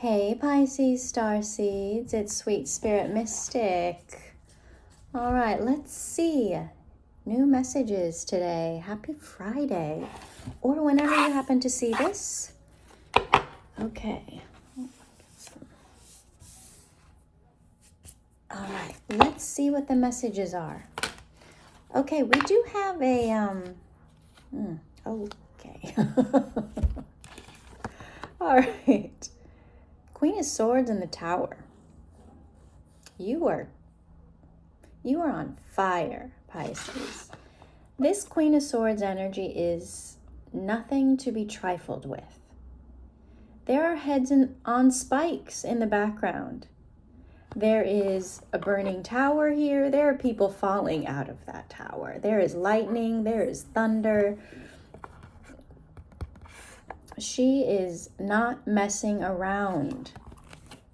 Hey Pisces star seeds, it's Sweet Spirit Mystic. All right, let's see. New messages today. Happy Friday. Or whenever you happen to see this. Okay. All right, let's see what the messages are. Okay, we do have a, okay. All right. Queen of Swords in the Tower. You are on fire, Pisces. This Queen of Swords energy is nothing to be trifled with. There are heads on spikes in the background. There is a burning tower here. There are people falling out of that tower. There is lightning. There is thunder. She is not messing around.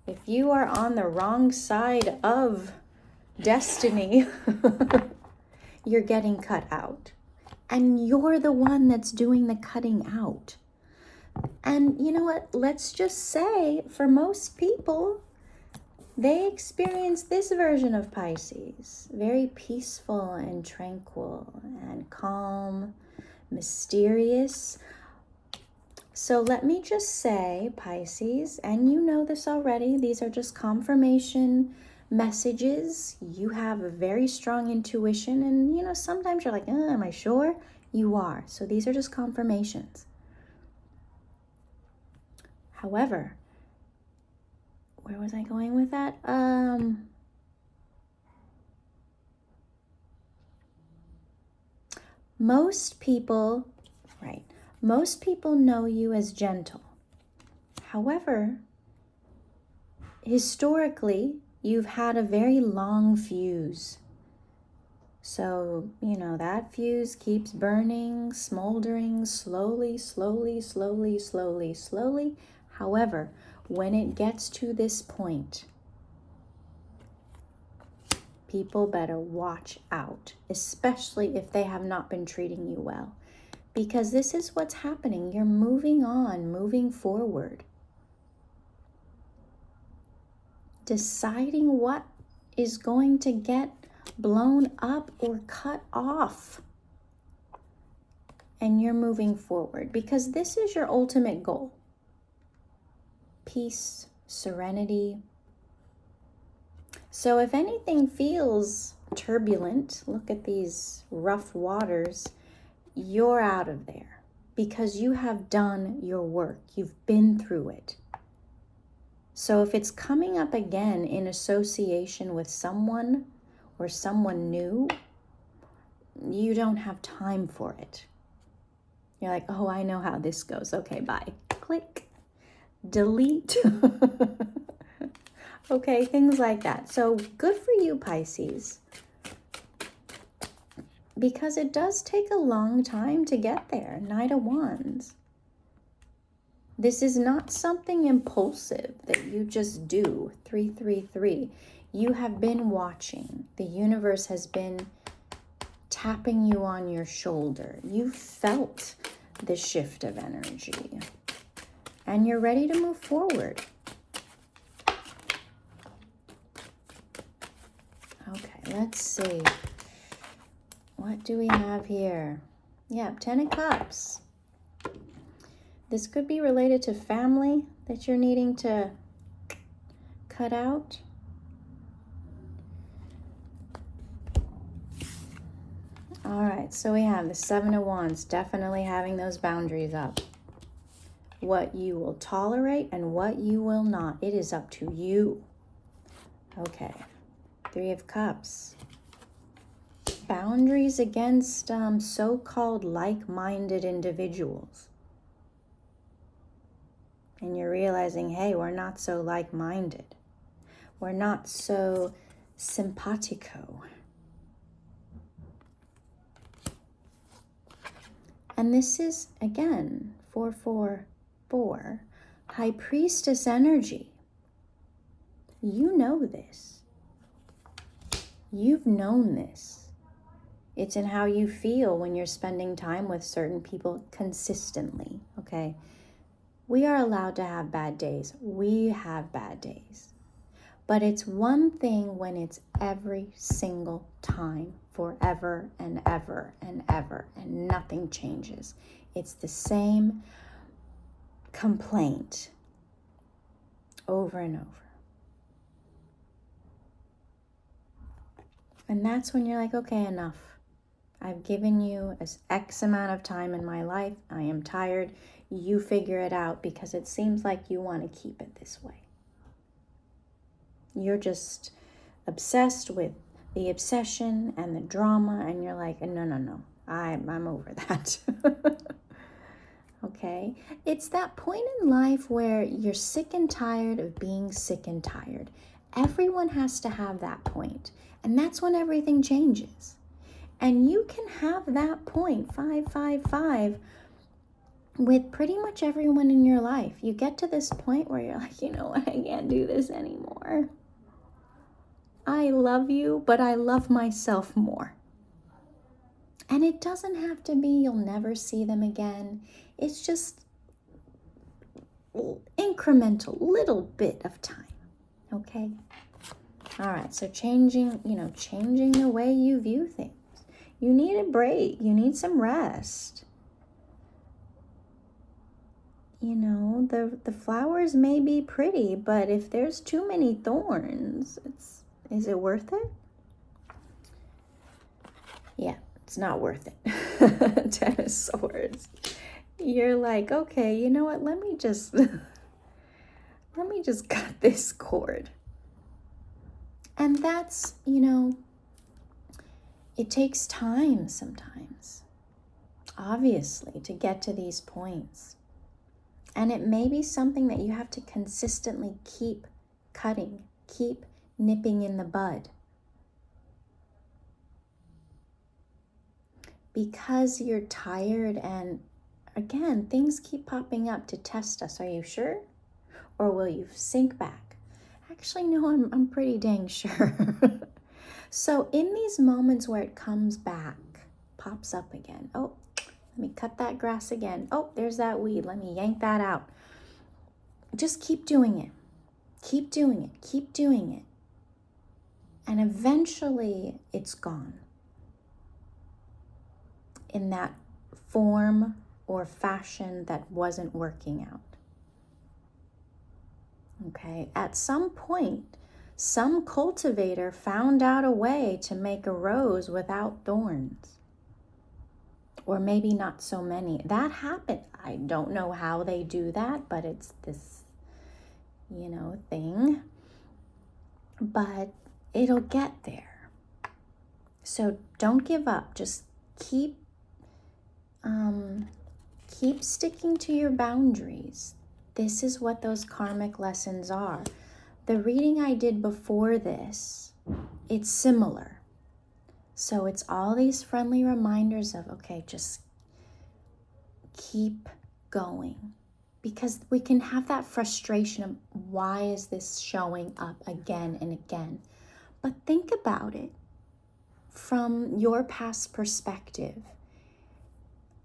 If you are on the wrong side of destiny, you're getting cut out. And you're the one that's doing the cutting out. And you know what? Let's just say, for most people, they experience this version of Pisces. Very peaceful and tranquil and calm, mysterious. So let me just say, Pisces, and you know this already, these are just confirmation messages. You have a very strong intuition, and you know, sometimes you're like, am I sure? You are. So these are just confirmations. However, where was I going with that? Most people know you as gentle. However, historically, you've had a very long fuse. So, you know, that fuse keeps burning, smoldering, slowly. However, when it gets to this point, people better watch out, especially if they have not been treating you well. Because this is what's happening. You're moving on, moving forward. Deciding what is going to get blown up or cut off. And you're moving forward because this is your ultimate goal. Peace, serenity. So if anything feels turbulent, look at these rough waters, you're out of there because you have done your work. You've been through it. So if it's coming up again in association with someone or someone new, you don't have time for it. You're like, oh, I know how this goes. Okay, bye. Click. Delete. Okay, things like that. So good for you, Pisces. Because it does take a long time to get there. Knight of Wands. This is not something impulsive that you just do. 333. You have been watching. The universe has been tapping you on your shoulder. You felt the shift of energy. And you're ready to move forward. Okay, let's see. What do we have here? Yeah, 10 of Cups. This could be related to family that you're needing to cut out. All right, so we have the 7 of Wands, definitely having those boundaries up. What you will tolerate and what you will not. It is up to you. Okay, 3 of Cups. Boundaries against so-called like-minded individuals. And you're realizing, hey, we're not so like-minded. We're not so simpatico. And this is, again, 444, High Priestess energy. You know this. You've known this. It's in how you feel when you're spending time with certain people consistently, okay? We are allowed to have bad days. We have bad days. But it's one thing when it's every single time, forever and ever and ever, and nothing changes. It's the same complaint over and over. And that's when you're like, okay, enough. I've given you X amount of time in my life. I am tired. You figure it out, because it seems like you want to keep it this way. You're obsessed with the obsession and the drama, and you're like, no, I'm over that. Okay? It's that point in life where you're sick and tired of being sick and tired. Everyone has to have that point, and that's when everything changes. And you can have that point, 555, with pretty much everyone in your life. You get to this point where you're like, you know what, I can't do this anymore. I love you, but I love myself more. And it doesn't have to be you'll never see them again. It's just incremental, little bit of time. Okay? All right, so changing the way you view things. You need a break. You need some rest. The flowers may be pretty, but if there's too many thorns, is it worth it? Yeah, it's not worth it. 10 of Swords. You're like, okay, you know what? Let me just cut this cord. And that's, it takes time sometimes, obviously, to get to these points. And it may be something that you have to consistently keep cutting, keep nipping in the bud. Because you're tired, and again, things keep popping up to test us. Are you sure? Or will you sink back? Actually, no, I'm pretty dang sure. So in these moments where it comes back, pops up again. Oh, let me cut that grass again. Oh, there's that weed. Let me yank that out. Just keep doing it. Keep doing it. Keep doing it. And eventually it's gone. In that form or fashion that wasn't working out. Okay, at some point, some cultivator found out a way to make a rose without thorns. Or maybe not so many. That happened. I don't know how they do that, but it's this, thing. But it'll get there. So don't give up. Just keep sticking to your boundaries. This is what those karmic lessons are. The reading I did before this, it's similar. So it's all these friendly reminders of, okay, just keep going. Because we can have that frustration of, why is this showing up again and again? But think about it from your past perspective.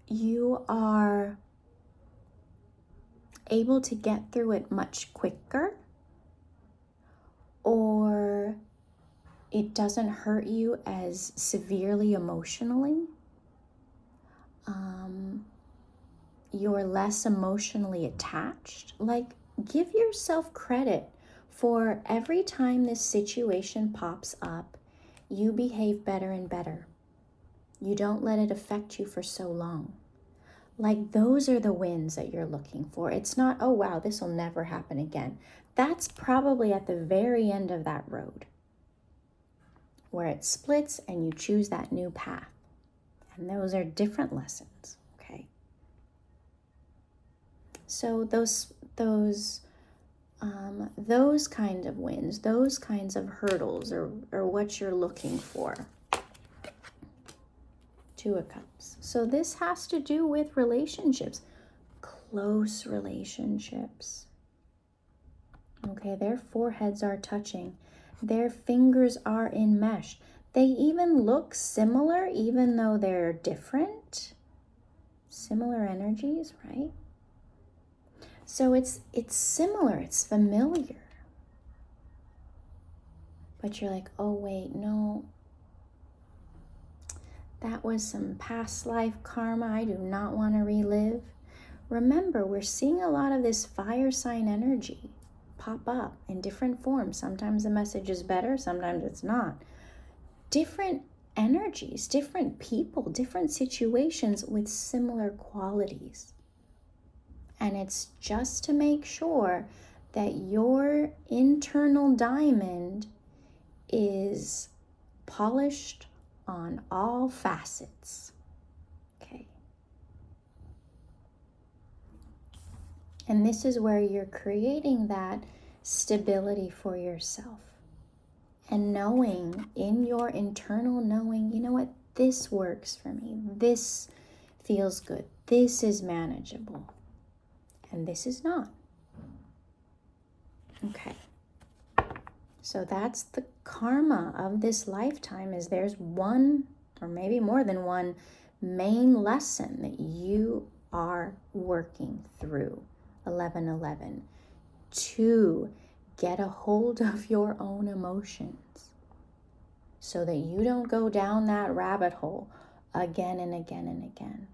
You are able to get through it much quicker, or it doesn't hurt you as severely emotionally. You're less emotionally attached. Like, give yourself credit for every time this situation pops up, you behave better and better. You don't let it affect you for so long. Like, those are the wins that you're looking for. It's not, oh wow, this will never happen again. That's probably at the very end of that road, where it splits and you choose that new path. And those are different lessons, okay? So those kinds of wins, those kinds of hurdles are what you're looking for. 2 of Cups. So this has to do with relationships, close relationships. Okay, their foreheads are touching. Their fingers are enmeshed. They even look similar, even though they're different. Similar energies, right? So it's similar, it's familiar. But you're like, oh wait, no, that was some past life karma I do not want to relive. Remember, we're seeing a lot of this fire sign energy pop up in different forms. Sometimes the message is better, sometimes it's not. Different energies, different people, different situations with similar qualities. And it's just to make sure that your internal diamond is polished on all facets. Okay. And this is where you're creating that stability for yourself. And knowing, in your internal knowing, you know what, this works for me. This feels good. This is manageable. And this is not. Okay. So that's the karma of this lifetime, is there's one, or maybe more than one, main lesson that you are working through. 1111. To get a hold of your own emotions so that you don't go down that rabbit hole again and again and again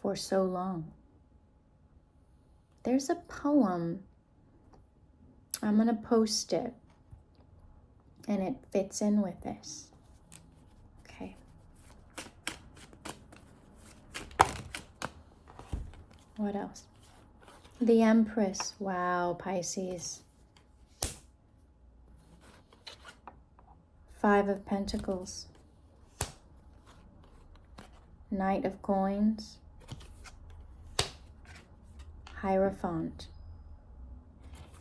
for so long. There's a poem, I'm going to post it, and it fits in with this. Okay. What else? The Empress. Wow, Pisces. 5 of Pentacles. Knight of Coins. Hierophant.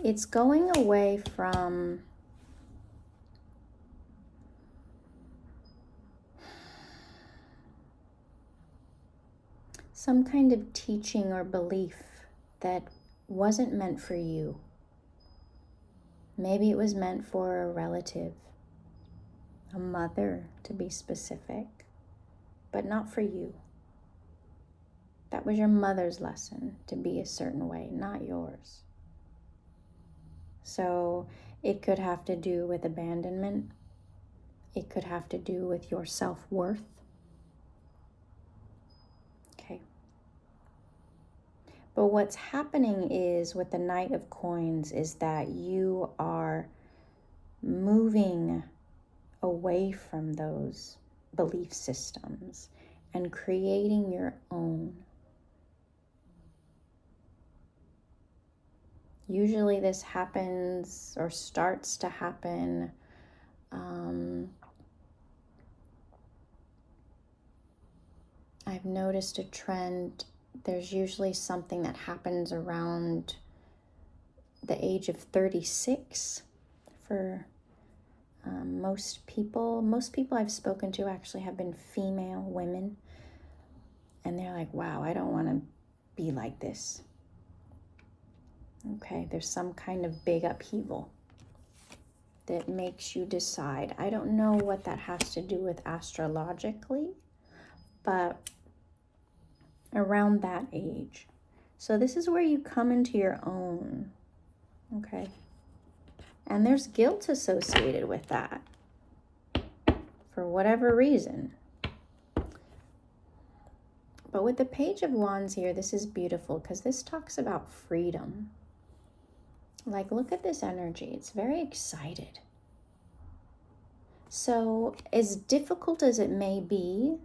It's going away from some kind of teaching or belief that wasn't meant for you. Maybe it was meant for a relative, a mother to be specific, but not for you. That was your mother's lesson, to be a certain way, not yours. So it could have to do with abandonment. It could have to do with your self-worth. Okay. But what's happening is, with the Knight of Coins, is that you are moving away from those belief systems and creating your own. Usually this happens, or starts to happen, I've noticed a trend. There's usually something that happens around the age of 36 for most people. Most people I've spoken to actually have been female women. And they're like, wow, I don't want to be like this. Okay, there's some kind of big upheaval that makes you decide. I don't know what that has to do with astrologically, but around that age. So this is where you come into your own, okay? And there's guilt associated with that for whatever reason. But with the Page of Wands here, this is beautiful because this talks about freedom. Like, look at this energy. It's very excited. So as difficult as it may be,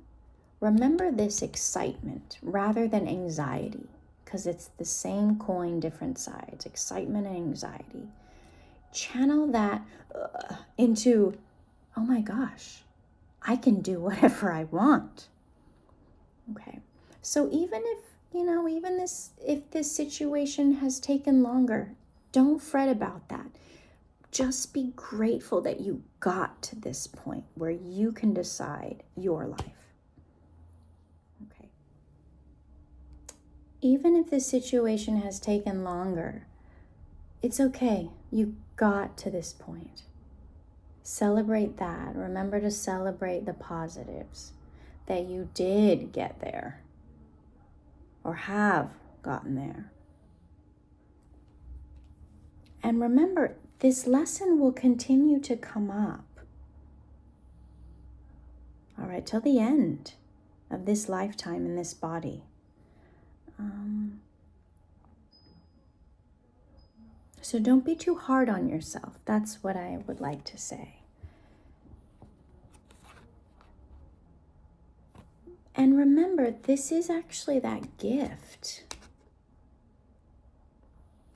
remember this excitement rather than anxiety, because it's the same coin, different sides, excitement and anxiety. Channel that into, oh my gosh, I can do whatever I want. Okay. So even if, if this situation has taken longer, don't fret about that. Just be grateful that you got to this point where you can decide your life. Okay. Even if this situation has taken longer, it's okay. You got to this point. Celebrate that. Remember to celebrate the positives, that you did get there or have gotten there. And remember, this lesson will continue to come up. All right, till the end of this lifetime in this body. So don't be too hard on yourself. That's what I would like to say. And remember, this is actually that gift.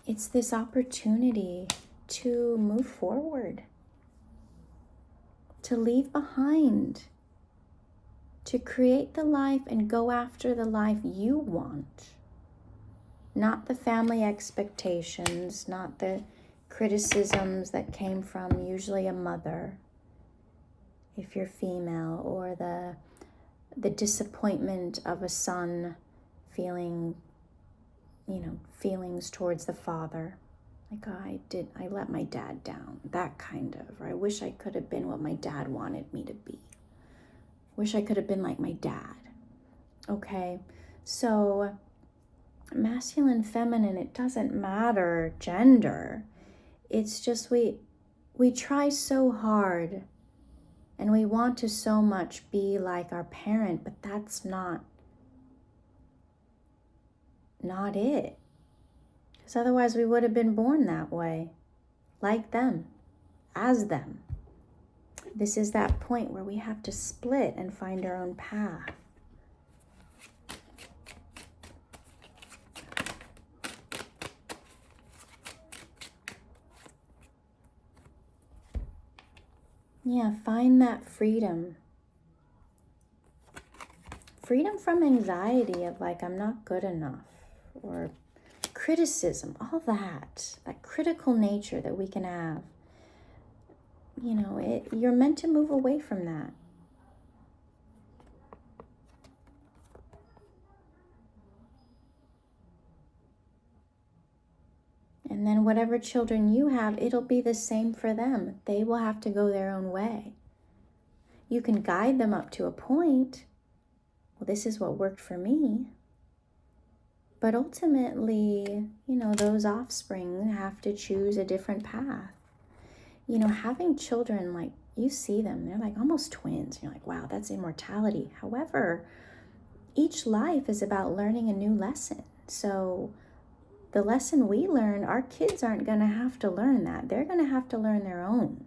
It's this opportunity to move forward, to leave behind, to create the life and go after the life you want. Not the family expectations, not the criticisms that came from usually a mother, if you're female, or the disappointment of a son feeling, feelings towards the father. Like, oh, I let my dad down, that kind of, or I wish I could have been what my dad wanted me to be. Wish I could have been like my dad. Okay, so masculine, feminine, it doesn't matter gender. It's just we try so hard and we want to so much be like our parent, but that's not it. Because otherwise we would have been born that way, like them, as them. This is that point where we have to split and find our own path. Yeah, find that freedom. Freedom from anxiety of like, I'm not good enough, or criticism, all that critical nature that we can have. You're meant to move away from that. And then whatever children you have, it'll be the same for them. They will have to go their own way. You can guide them up to a point. Well, this is what worked for me. But ultimately, those offspring have to choose a different path. Having children, like, you see them, they're like almost twins. You're like, wow, that's immortality. However, each life is about learning a new lesson. So the lesson we learn, our kids aren't going to have to learn that. They're going to have to learn their own.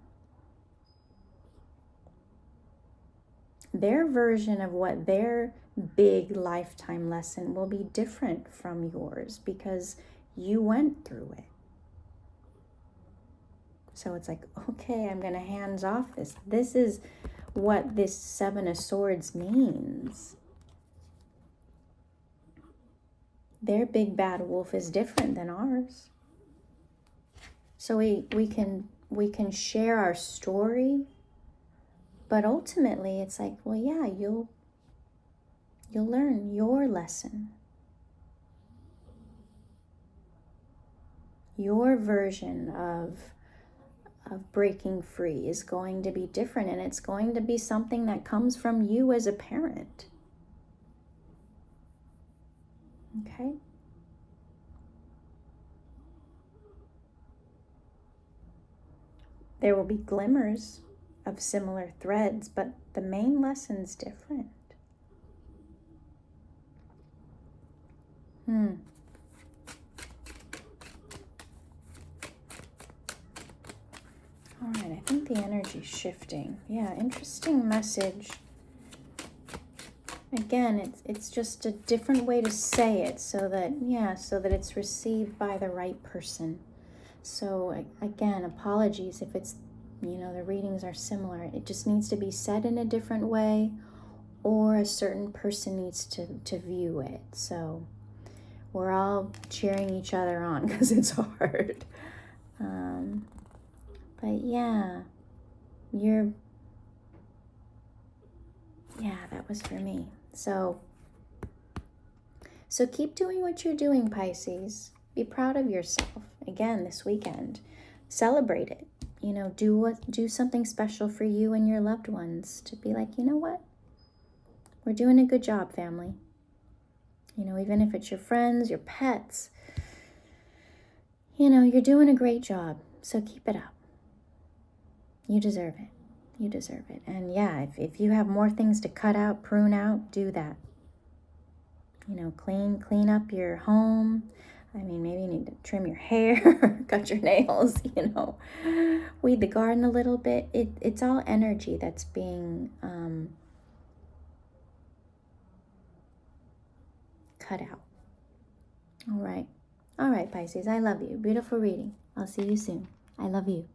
Their version of what their big lifetime lesson will be different from yours because you went through it. So it's like, okay, I'm going to hands off this. This is what this Seven of Swords means. Their big bad wolf is different than ours. So we can share our story, but ultimately it's like, well, yeah, you'll learn your lesson. Your version of breaking free is going to be different, and it's going to be something that comes from you as a parent. Okay? There will be glimmers of similar threads, but the main lesson's different. All right, I think the energy's shifting. Yeah, interesting message. Again, it's just a different way to say it so that it's received by the right person. So again, apologies if it's, the readings are similar. It just needs to be said in a different way, or a certain person needs to view it. So we're all cheering each other on because it's hard. But yeah, that was for me. So keep doing what you're doing, Pisces. Be proud of yourself. Again, this weekend, celebrate it. Do something special for you and your loved ones to be like, you know what? We're doing a good job, family. You know, even if it's your friends, your pets, you know, you're doing a great job. So keep it up. You deserve it. You deserve it. And yeah, if you have more things to cut out, prune out, do that. You know, clean up your home. I mean, maybe you need to trim your hair, cut your nails, you know, weed the garden a little bit. It's all energy that's being cut out. All right. All right, Pisces, I love you. Beautiful reading. I'll see you soon. I love you.